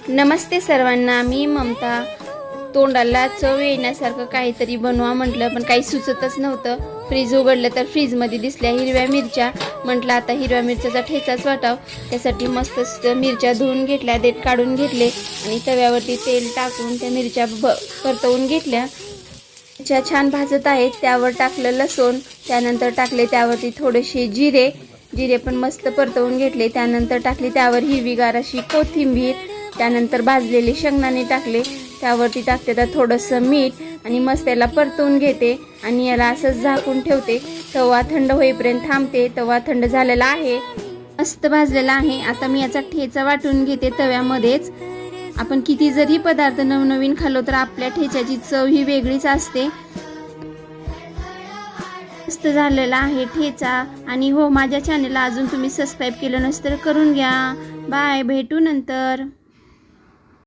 नमस्ते सर्वांना, मी ममता. तोंडाला चव येण्यासारखं काहीतरी बनवा म्हटलं, पण काही सुचतच नव्हतं. फ्रीज उघडलं तर फ्रीजमध्ये दिसल्या हिरव्या मिरच्या. म्हटलं आता हिरव्या मिरच्याचा ठेचाच वाटाव. त्यासाठी मस्त मिरच्या धुवून घेतल्या, देठ काढून घेतले आणि तव्यावरती तेल टाकून त्या मिरच्या परतवून घेतल्या. मिरच्या छान भाजत आहेत. त्यावर टाकलं लसूण, त्यानंतर टाकले त्यावरती थोडेसे जिरे पण मस्त परतवून घेतले. त्यानंतर टाकली त्यावर हिरवीगार अशी कोथिंबीर. त्यानंतर भाजलेले शेंगदाणे टाकले. त्यावरती टाकते तर थोडंसं मीठ आणि मस्त याला परतवून घेते आणि याला असंच झाकून ठेवते. तवा थंड होईपर्यंत थांबते. तवा थंड झालेला आहे, मस्त भाजलेला आहे. आता मी याचा ठेचा वाटून घेते तव्यामध्येच. आपण किती जरी पदार्थ नवनवीन खाल्लो तर आपल्या ठेच्याची चव ही वेगळीच असते. मस्त झालेला आहे ठेचा. आणि हो, माझ्या चॅनलला अजून तुम्ही सबस्क्राईब केलं नसेल तर करून घ्या. बाय, भेटू नंतर.